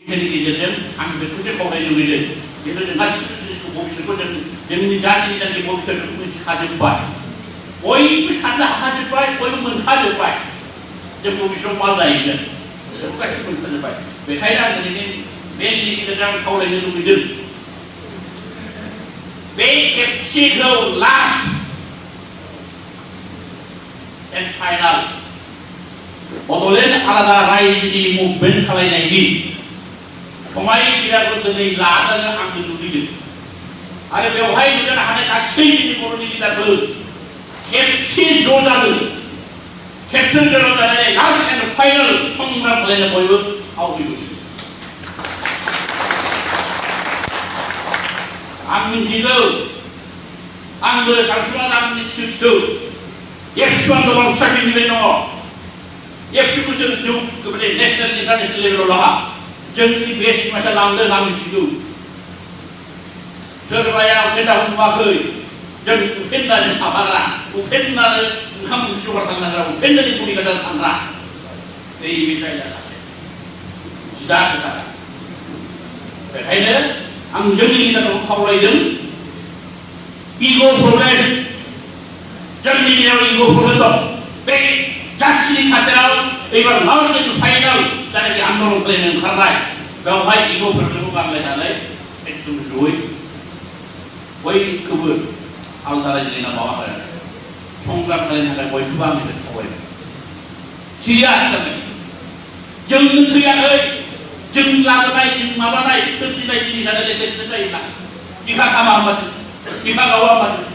गेजेरजों आं बेखौसो खावलायनो लुबैदों जिहेतु जोंहा स्टुडेन्टसखौ भबिष्यतखौ जोंनि जाथिनि भबिष्यतखौ मिथिखाजोब्बाय बयबो साननो हाखाजोब्बाय बयबो मोनखाजोब्बाय जों भबिष्यतआव मा जाहैगोन बेखौ गासिबो मोनखाजोब्बाय बेखायनो आं दिनैनि मेलनि गेजेरजों आं खावलायनो लुबैदों बे खेबसेखौ लास्ट एन्ड फाइनाल बड'लेण्ड आलादा रायजोनि मुभमेन्ट खालायनायनि समायखिराखौ दिनै लाजानो आं लुबैदों आरो बेवहाय नुनो हानाय गासै जोंनि बर'नि लिडारफोर खेबसे ज' जागोन खेबसे ज' जानानै लास्ट एन्ड फाइनाल संग्राम खालायनो बयबो आवगायबोदों आं मिथिगौ आंबो सानसुमान आंनि खिथु एक्स' आन्दलन साख्रिनिफ्राय दङ एक्स'खौ जों जौ नेसनेल इन्टारनेसनेल लेभेलाव लाङा जोंनि बेस्ट मानसिया लांदों आं मिथिगौ सोरबाया उपेन्दाखौ नुवाखै जों उपेन्दाजों थाफाग्रा उपेन्दानो ओंखाम ओंख्रि जगार खालामग्रा उपेन्दानि गुदि गाजा थांग्रा नैबे जायगा जिदा खोथा बेखायनो आं जोंनि लिडारखौ खावलायदों इग' प्रब्लेम जोंनि गेजेराव इग' प्रब्लेम दं बे जाथिनि खाथियाव एबार लास्ट एन्ड फाइनाल जायनाखि आन्दलन खालामनो ओंखारनाय बेवहाय इग' प्रब्लेमखौ गारलायनानै एकदम जयै बयखौबो आलादा रायजोनि नामाव आङो संग्राम खालामनो थाखाय बयखौबो आंनिफ्राय खावलायबाय थैया हिसाबै जोंनो थैयाखै जों लाबोनाय जों माबानाय सोरजिनाय जिनिसानो लेथेर जायोना बिखा खामा होनबानो बिखा गावा होनबानो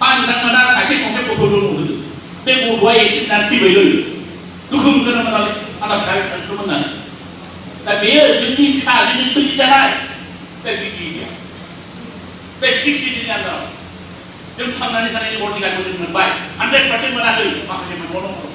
आं नोंथांमोना सासे संसे गथ' दं होदों बे गथ'आ एक्सिडेन्टआ थैबायलै दुखु मोनगोन नालाय आंना फिसाखौ होननानै दा बेयो जोंनि फिसाजोंनो सोरजिजानाय बे बिदि बे 60 दिननि आन्दाराव जों थांनानै थानायनि अधिकारखौ जों मोनबाय 100% मोनाखै माखासे मोनबावनांगौ